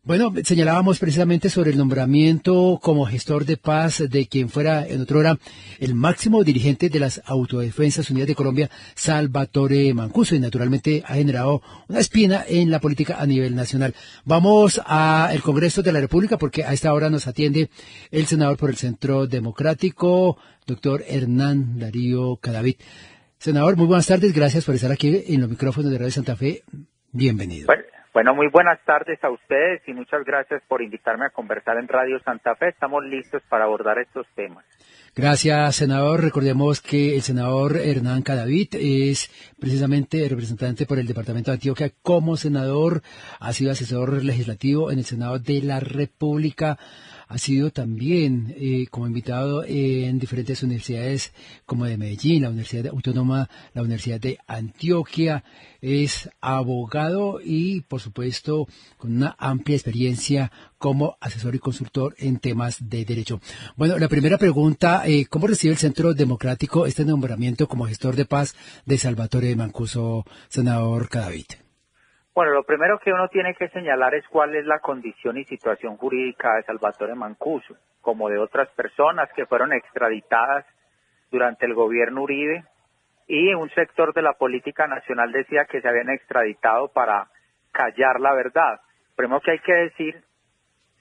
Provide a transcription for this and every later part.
Bueno, señalábamos precisamente sobre el nombramiento como gestor de paz de quien fuera en otrora el máximo dirigente de las Autodefensas Unidas de Colombia, Salvatore Mancuso, y naturalmente ha generado una espina en la política a nivel nacional. Vamos al Congreso de la República porque a esta hora nos atiende el senador por el Centro Democrático, doctor Hernán Darío Cadavid. Senador, muy buenas tardes, gracias por estar aquí en los micrófonos de Radio Santa Fe. Bienvenido. Bueno, muy buenas tardes a ustedes y muchas gracias por invitarme a conversar en Radio Santa Fe. Estamos listos para abordar estos temas. Gracias, senador. Recordemos que el senador Hernán Cadavid es precisamente representante por el Departamento de Antioquia. Como senador, ha sido asesor legislativo en el Senado de la República. Ha sido también como invitado en diferentes universidades como de Medellín, la Universidad Autónoma, la Universidad de Antioquia. Es abogado y, por supuesto, con una amplia experiencia como asesor y consultor en temas de derecho. Bueno, la primera pregunta, ¿cómo recibe el Centro Democrático este nombramiento como gestor de paz de Salvatore Mancuso, senador Cadavid? Bueno, lo primero que uno tiene que señalar es cuál es la condición y situación jurídica de Salvatore Mancuso, como de otras personas que fueron extraditadas durante el gobierno Uribe, y un sector de la política nacional decía que se habían extraditado para callar la verdad. Primero que hay que decir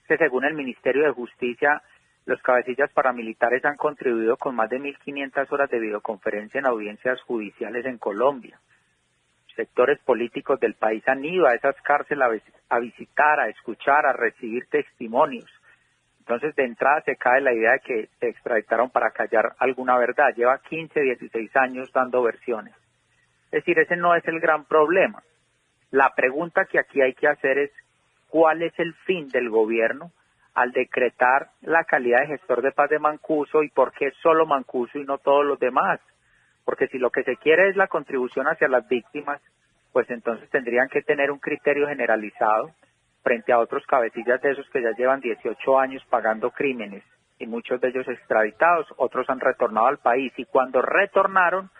que según el Ministerio de Justicia, los cabecillas paramilitares han contribuido con más de 1.500 horas de videoconferencia en audiencias judiciales en Colombia. Sectores políticos del país han ido a esas cárceles a visitar, a escuchar, a recibir testimonios. Entonces, de entrada se cae la idea de que se extraditaron para callar alguna verdad. Lleva 15, 16 años dando versiones. Es decir, ese no es el gran problema. La pregunta que aquí hay que hacer es, ¿cuál es el fin del gobierno al decretar la calidad de gestor de paz de Mancuso y por qué solo Mancuso y no todos los demás? Porque si lo que se quiere es la contribución hacia las víctimas, pues entonces tendrían que tener un criterio generalizado frente a otros cabecillas de esos que ya llevan 18 años pagando crímenes y muchos de ellos extraditados, otros han retornado al país y cuando retornaron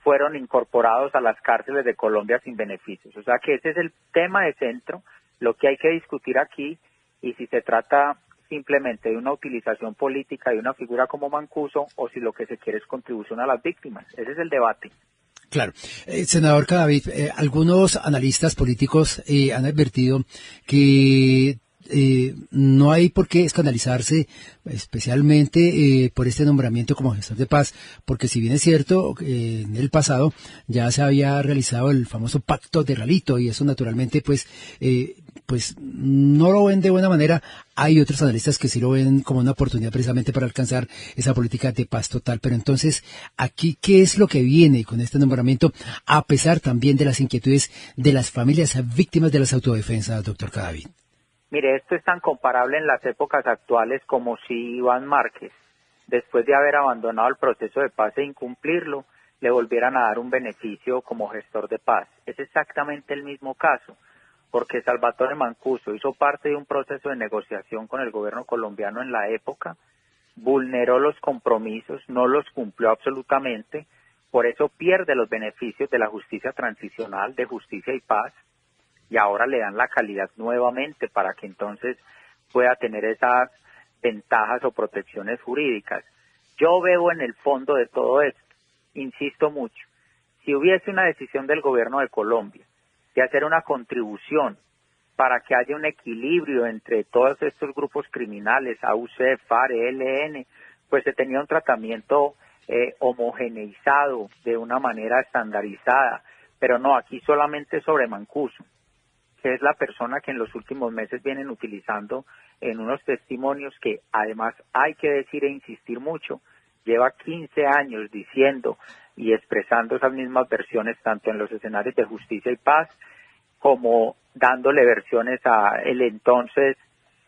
fueron incorporados a las cárceles de Colombia sin beneficios. O sea que ese es el tema de centro, lo que hay que discutir aquí, y si se trata simplemente de una utilización política de una figura como Mancuso o si lo que se quiere es contribución a las víctimas. Ese es el debate. Claro. Senador Cadavid, algunos analistas políticos han advertido que no hay por qué escandalizarse, especialmente por este nombramiento como gestor de paz, porque si bien es cierto, en el pasado ya se había realizado el famoso pacto de Ralito y eso naturalmente pues no lo ven de buena manera. Hay otros analistas que sí lo ven como una oportunidad precisamente para alcanzar esa política de paz total. Pero entonces, aquí, ¿qué es lo que viene con este nombramiento, a pesar también de las inquietudes de las familias víctimas de las autodefensas, doctor Cadavid? Mire, esto es tan comparable en las épocas actuales como si Iván Márquez, después de haber abandonado el proceso de paz e incumplirlo, le volvieran a dar un beneficio como gestor de paz. Es exactamente el mismo caso, porque Salvatore Mancuso hizo parte de un proceso de negociación con el gobierno colombiano en la época, vulneró los compromisos, no los cumplió absolutamente, por eso pierde los beneficios de la justicia transicional, de justicia y paz, y ahora le dan la calidad nuevamente para que entonces pueda tener esas ventajas o protecciones jurídicas. Yo veo en el fondo de todo esto, insisto mucho, si hubiese una decisión del gobierno de Colombia de hacer una contribución para que haya un equilibrio entre todos estos grupos criminales, AUC, FARC, ELN, pues se tenía un tratamiento homogeneizado de una manera estandarizada, pero no, aquí solamente sobre Mancuso, que es la persona que en los últimos meses vienen utilizando en unos testimonios que además hay que decir e insistir mucho, lleva 15 años diciendo y expresando esas mismas versiones tanto en los escenarios de justicia y paz como dándole versiones a el entonces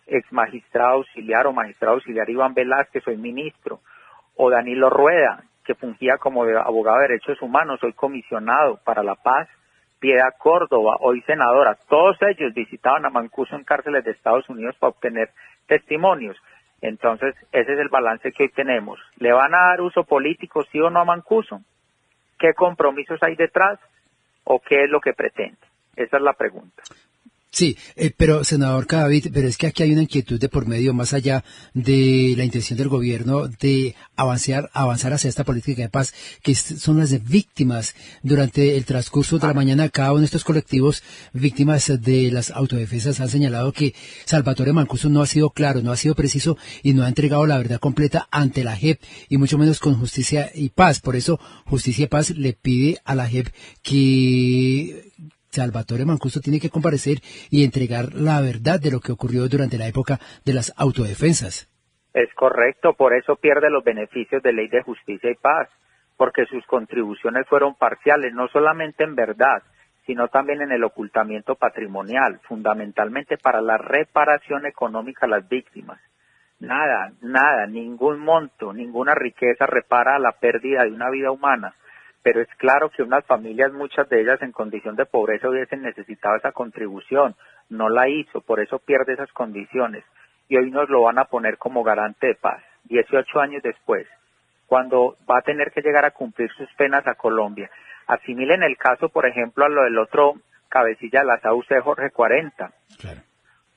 ex magistrado auxiliar o magistrado auxiliar Iván Velázquez, soy ministro, o Danilo Rueda, que fungía como abogado de derechos humanos, hoy comisionado para la paz, Piedad Córdoba, hoy senadora. Todos ellos visitaban a Mancuso en cárceles de Estados Unidos para obtener testimonios. Entonces, ese es el balance que hoy tenemos. ¿Le van a dar uso político, sí o no, a Mancuso? ¿Qué compromisos hay detrás? ¿O qué es lo que pretende? Esa es la pregunta. Sí, pero senador Cadavid, pero es que aquí hay una inquietud de por medio, más allá de la intención del gobierno de avanzar hacia esta política de paz, que son las de víctimas. Durante el transcurso de la mañana, cada uno de estos colectivos víctimas de las autodefensas han señalado que Salvatore Mancuso no ha sido claro, no ha sido preciso y no ha entregado la verdad completa ante la JEP y mucho menos con Justicia y Paz. Por eso, Justicia y Paz le pide a la JEP que Salvatore Mancuso tiene que comparecer y entregar la verdad de lo que ocurrió durante la época de las autodefensas. Es correcto, por eso pierde los beneficios de Ley de Justicia y Paz, porque sus contribuciones fueron parciales, no solamente en verdad, sino también en el ocultamiento patrimonial, fundamentalmente para la reparación económica a las víctimas. Nada, ningún monto, ninguna riqueza repara la pérdida de una vida humana. Pero es claro que unas familias, muchas de ellas en condición de pobreza, hubiesen necesitado esa contribución, no la hizo, por eso pierde esas condiciones, y hoy nos lo van a poner como garante de paz, 18 años después, cuando va a tener que llegar a cumplir sus penas a Colombia. Asimilen el caso, por ejemplo, a lo del otro cabecilla de la SAUC, Jorge 40. Claro.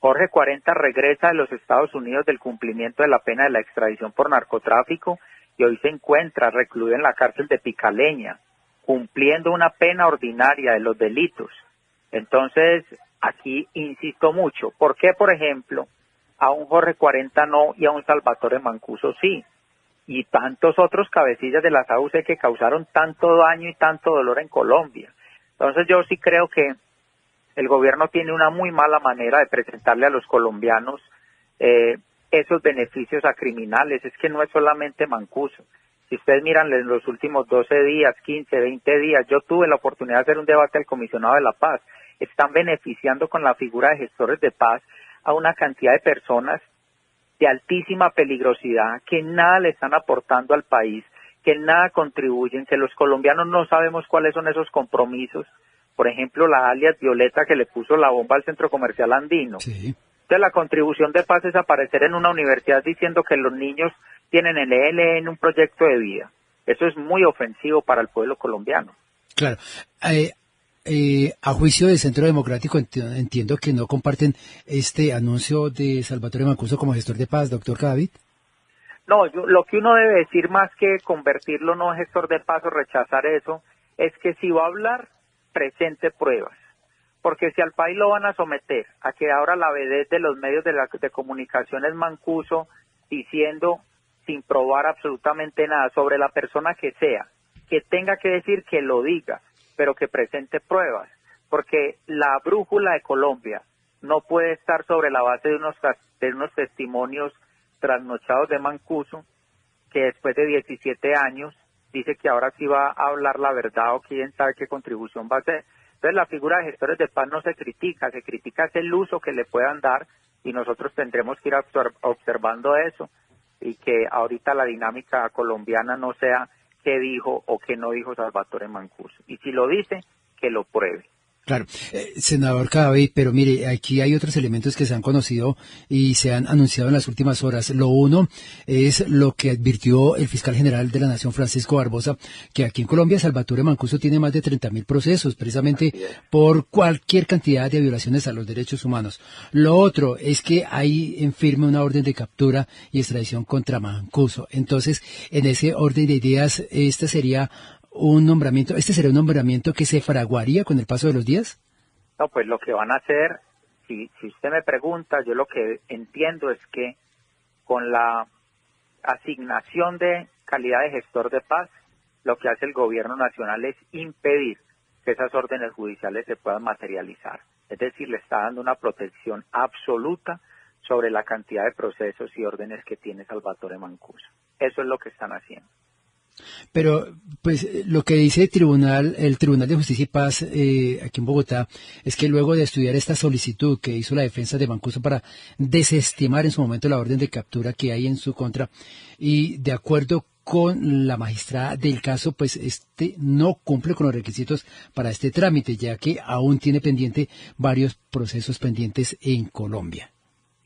Jorge 40 regresa de los Estados Unidos del cumplimiento de la pena de la extradición por narcotráfico, y hoy se encuentra recluido en la cárcel de Picaleña, cumpliendo una pena ordinaria de los delitos. Entonces, aquí insisto mucho. ¿Por qué, por ejemplo, a un Jorge 40 no y a un Salvatore Mancuso sí? Y tantos otros cabecillas de la SAUC que causaron tanto daño y tanto dolor en Colombia. Entonces, yo sí creo que el gobierno tiene una muy mala manera de presentarle a los colombianos esos beneficios a criminales. Es que no es solamente Mancuso. Si ustedes miran en los últimos 12 días, 15, 20 días, yo tuve la oportunidad de hacer un debate al comisionado de la paz. Están beneficiando con la figura de gestores de paz a una cantidad de personas de altísima peligrosidad que nada le están aportando al país, que nada contribuyen, que los colombianos no sabemos cuáles son esos compromisos. Por ejemplo, la alias Violeta que le puso la bomba al centro comercial andino. Sí. Entonces, la contribución de paz es aparecer en una universidad diciendo que los niños tienen el ELN un proyecto de vida. Eso es muy ofensivo para el pueblo colombiano. Claro. A juicio del Centro Democrático entiendo que no comparten este anuncio de Salvatore Mancuso como gestor de paz, doctor Cadavid. No, lo que uno debe decir más que convertirlo no en gestor de paz o rechazar eso, es que si va a hablar, presente pruebas. Porque si al país lo van a someter a que ahora la vedette de los medios de comunicación es Mancuso, diciendo sin probar absolutamente nada sobre la persona que sea, que tenga que decir que lo diga, pero que presente pruebas, porque la brújula de Colombia no puede estar sobre la base de unos testimonios trasnochados de Mancuso, que después de 17 años dice que ahora sí va a hablar la verdad o quién sabe qué contribución va a hacer. Entonces la figura de gestores de paz no se critica el uso que le puedan dar y nosotros tendremos que ir observando eso y que ahorita la dinámica colombiana no sea qué dijo o qué no dijo Salvatore Mancuso. Y si lo dice, que lo pruebe. Claro, senador Cadavid, pero mire, aquí hay otros elementos que se han conocido y se han anunciado en las últimas horas. Lo uno es lo que advirtió el fiscal general de la Nación, Francisco Barbosa, que aquí en Colombia Salvatore Mancuso tiene más de 30.000 procesos, precisamente por cualquier cantidad de violaciones a los derechos humanos. Lo otro es que hay en firme una orden de captura y extradición contra Mancuso. Entonces, en ese orden de ideas, este sería un nombramiento que se fraguaría con el paso de los días. No, pues lo que van a hacer, si usted me pregunta, yo lo que entiendo es que con la asignación de calidad de gestor de paz, lo que hace el gobierno nacional es impedir que esas órdenes judiciales se puedan materializar. Es decir, le está dando una protección absoluta sobre la cantidad de procesos y órdenes que tiene Salvatore Mancuso. Eso es lo que están haciendo. Pero, pues, lo que dice el Tribunal de Justicia y Paz aquí en Bogotá es que luego de estudiar esta solicitud que hizo la defensa de Mancuso para desestimar en su momento la orden de captura que hay en su contra y de acuerdo con la magistrada del caso, pues este no cumple con los requisitos para este trámite, ya que aún tiene pendiente varios procesos pendientes en Colombia.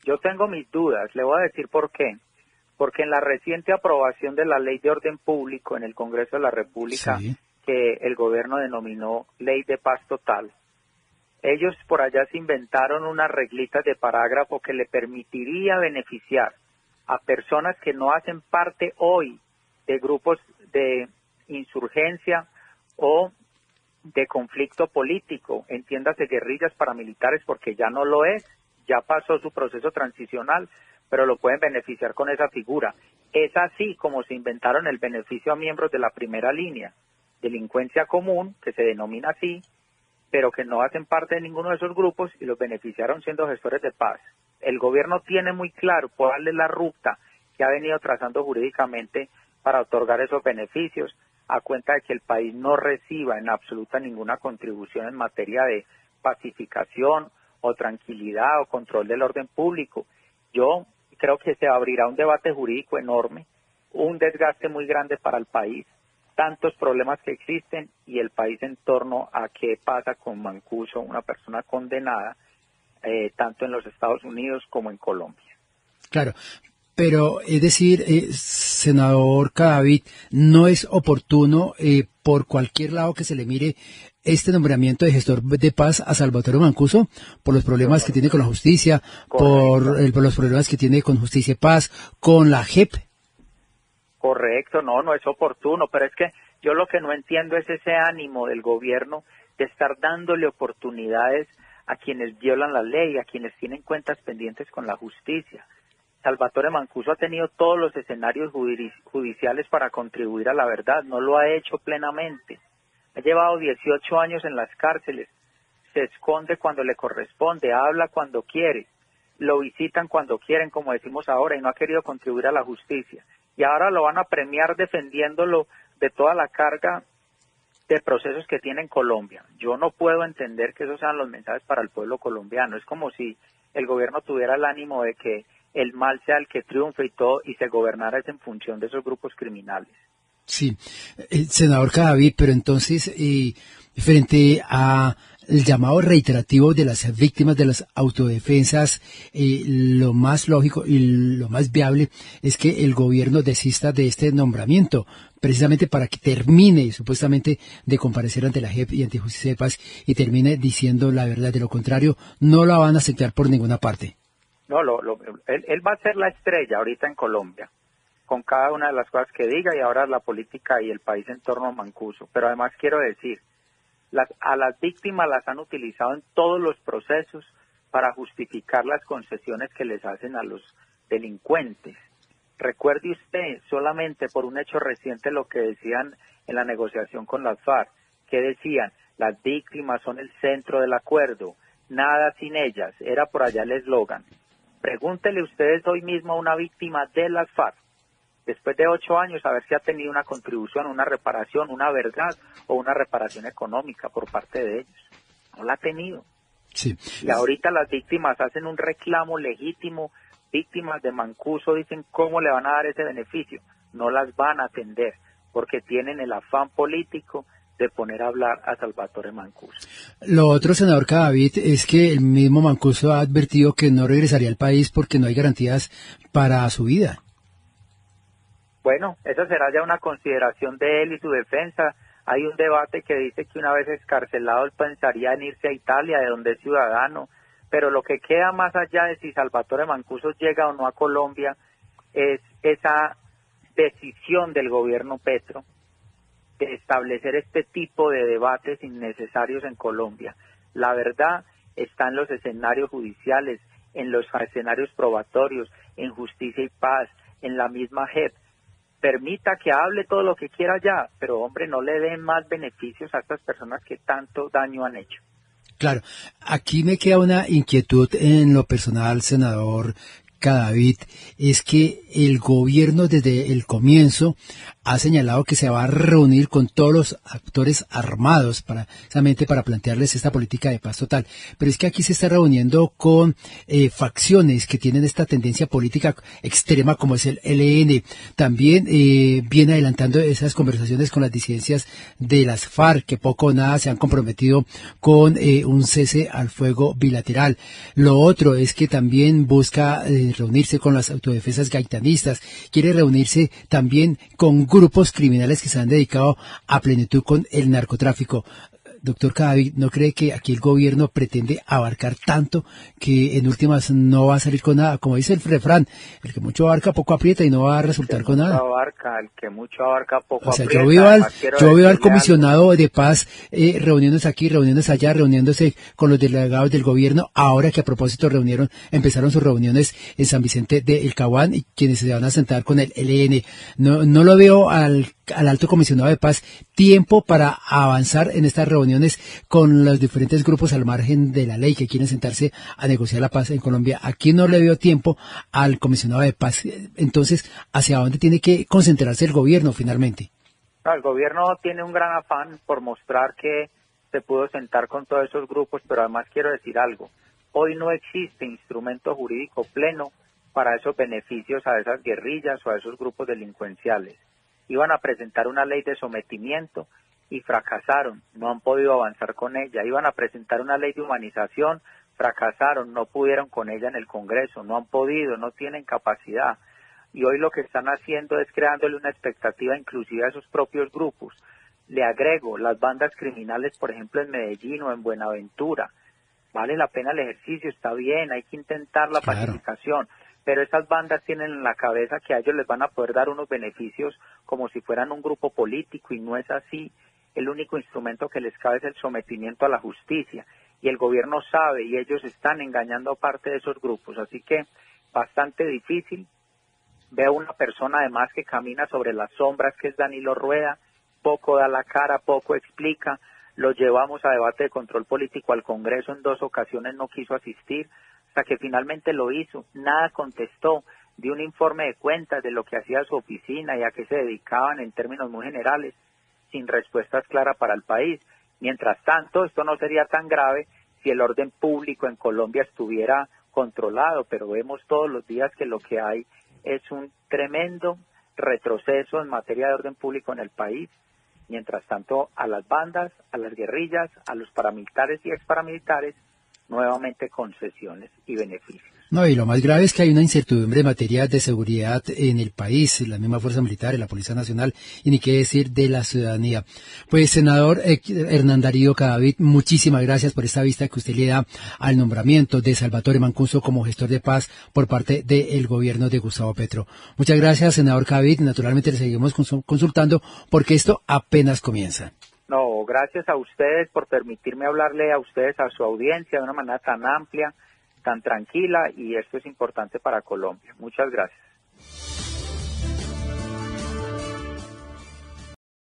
Yo tengo mis dudas, le voy a decir por qué. Porque en la reciente aprobación de la Ley de Orden Público en el Congreso de la República, sí, que el gobierno denominó Ley de Paz Total, Ellos por allá se inventaron unas reglitas de parágrafo que le permitiría beneficiar a personas que no hacen parte hoy de grupos de insurgencia o de conflicto político, entiéndase guerrillas paramilitares, porque ya no lo es, ya pasó su proceso transicional, pero lo pueden beneficiar con esa figura. Es así como se inventaron el beneficio a miembros de la primera línea, delincuencia común, que se denomina así, pero que no hacen parte de ninguno de esos grupos y los beneficiaron siendo gestores de paz. El gobierno tiene muy claro cuál es la ruta que ha venido trazando jurídicamente para otorgar esos beneficios, a cuenta de que el país no reciba en absoluta ninguna contribución en materia de pacificación o tranquilidad o control del orden público. Yo creo que se abrirá un debate jurídico enorme, un desgaste muy grande para el país, tantos problemas que existen y el país en torno a qué pasa con Mancuso, una persona condenada, tanto en los Estados Unidos como en Colombia. Claro, pero es decir, senador Cadavid, no es oportuno por cualquier lado que se le mire este nombramiento de gestor de paz a Salvatore Mancuso por los problemas que tiene con la justicia, por los problemas que tiene con Justicia y Paz, con la JEP. Correcto, no es oportuno, pero es que yo lo que no entiendo es ese ánimo del gobierno de estar dándole oportunidades a quienes violan la ley, a quienes tienen cuentas pendientes con la justicia. Salvatore Mancuso ha tenido todos los escenarios judiciales para contribuir a la verdad, no lo ha hecho plenamente. Ha llevado 18 años en las cárceles, se esconde cuando le corresponde, habla cuando quiere, lo visitan cuando quieren, como decimos ahora, y no ha querido contribuir a la justicia. Y ahora lo van a premiar defendiéndolo de toda la carga de procesos que tiene en Colombia. Yo no puedo entender que esos sean los mensajes para el pueblo colombiano. Es como si el gobierno tuviera el ánimo de que el mal sea el que triunfe y todo, y se gobernara en función de esos grupos criminales. Sí, senador Cadavid, pero entonces, frente a el llamado reiterativo de las víctimas de las autodefensas, lo más lógico y lo más viable es que el gobierno desista de este nombramiento, precisamente para que termine supuestamente de comparecer ante la JEP y ante Justicia de Paz y termine diciendo la verdad. De lo contrario, no la van a aceptar por ninguna parte. No, él va a ser la estrella ahorita en Colombia, con cada una de las cosas que diga, y ahora la política y el país en torno a Mancuso. Pero además quiero decir, a las víctimas las han utilizado en todos los procesos para justificar las concesiones que les hacen a los delincuentes. Recuerde usted solamente por un hecho reciente lo que decían en la negociación con las FARC, que decían, las víctimas son el centro del acuerdo, nada sin ellas, era por allá el eslogan. Pregúntele ustedes hoy mismo a una víctima de las FARC, después de 8 años, a ver si ha tenido una contribución, una reparación, una verdad o una reparación económica por parte de ellos. No la ha tenido. Sí. Y ahorita las víctimas hacen un reclamo legítimo, víctimas de Mancuso dicen cómo le van a dar ese beneficio. No las van a atender porque tienen el afán político de poner a hablar a Salvatore Mancuso. Lo otro, senador Cadavid, es que el mismo Mancuso ha advertido que no regresaría al país porque no hay garantías para su vida. Bueno, esa será ya una consideración de él y su defensa. Hay un debate que dice que una vez excarcelado él pensaría en irse a Italia, de donde es ciudadano, pero lo que queda más allá de si Salvatore Mancuso llega o no a Colombia es esa decisión del gobierno Petro de establecer este tipo de debates innecesarios en Colombia. La verdad está en los escenarios judiciales, en los escenarios probatorios, en Justicia y Paz, en la misma JEP. Permita que hable todo lo que quiera ya, pero hombre, no le den más beneficios a estas personas que tanto daño han hecho. Claro, aquí me queda una inquietud en lo personal, senador Cadavid, es que el gobierno desde el comienzo ha señalado que se va a reunir con todos los actores armados precisamente para plantearles esta política de paz total. Pero es que aquí se está reuniendo con facciones que tienen esta tendencia política extrema como es el ELN. También viene adelantando esas conversaciones con las disidencias de las FARC, que poco o nada se han comprometido con un cese al fuego bilateral. Lo otro es que también busca reunirse con las autodefensas gaitanistas, quiere reunirse también con grupos criminales que se han dedicado a plenitud con el narcotráfico. Doctor Cadavid, ¿no cree que aquí el gobierno pretende abarcar tanto que en últimas no va a salir con nada? Como dice el refrán, el que mucho abarca poco aprieta y no va a resultar con nada. El que mucho abarca poco O sea, aprieta. yo veo al comisionado algo. de paz reuniéndose aquí, reuniéndose allá, reuniéndose con los delegados del gobierno, ahora que a propósito empezaron sus reuniones en San Vicente del Caguán, y quienes se van a sentar con el ELN. No lo veo al alto comisionado de paz tiempo para avanzar en estas reuniones con los diferentes grupos al margen de la ley que quieren sentarse a negociar la paz en Colombia. Aquí no le veo tiempo al comisionado de paz. Entonces, ¿hacia dónde tiene que concentrarse el gobierno finalmente? No, el gobierno tiene un gran afán por mostrar que se pudo sentar con todos esos grupos, pero además quiero decir algo. Hoy no existe instrumento jurídico pleno para esos beneficios a esas guerrillas o a esos grupos delincuenciales. Iban a presentar una ley de sometimiento y fracasaron, no han podido avanzar con ella. Iban a presentar una ley de humanización, fracasaron, no pudieron con ella en el Congreso, no han podido, no tienen capacidad. Y hoy lo que están haciendo es creándole una expectativa inclusive a esos propios grupos. Le agrego, las bandas criminales, por ejemplo, en Medellín o en Buenaventura. Vale la pena el ejercicio, está bien, hay que intentar la pacificación, pero esas bandas tienen en la cabeza que a ellos les van a poder dar unos beneficios como si fueran un grupo político, y no es así. El único instrumento que les cabe es el sometimiento a la justicia, y el gobierno sabe, y ellos están engañando a parte de esos grupos, así que bastante difícil. Veo una persona además que camina sobre las sombras, que es Danilo Rueda, poco da la cara, poco explica. Lo llevamos a debate de control político al Congreso en 2 ocasiones, no quiso asistir, hasta que finalmente lo hizo, nada contestó, dio un informe de cuentas de lo que hacía su oficina y a qué se dedicaban en términos muy generales, sin respuestas claras para el país. Mientras tanto, esto no sería tan grave si el orden público en Colombia estuviera controlado, pero vemos todos los días que lo que hay es un tremendo retroceso en materia de orden público en el país. Mientras tanto, a las bandas, a las guerrillas, a los paramilitares y exparamilitares, nuevamente concesiones y beneficios. No, y lo más grave es que hay una incertidumbre en materia de seguridad en el país, la misma Fuerza Militar, la Policía Nacional, y ni qué decir de la ciudadanía. Pues, senador Hernán Darío Cadavid, muchísimas gracias por esta vista que usted le da al nombramiento de Salvatore Mancuso como gestor de paz por parte del gobierno de Gustavo Petro. Muchas gracias, senador Cadavid. Naturalmente le seguimos consultando porque esto apenas comienza. No, gracias a ustedes por permitirme hablarle a ustedes, a su audiencia, de una manera tan amplia, tan tranquila, y esto es importante para Colombia. Muchas gracias.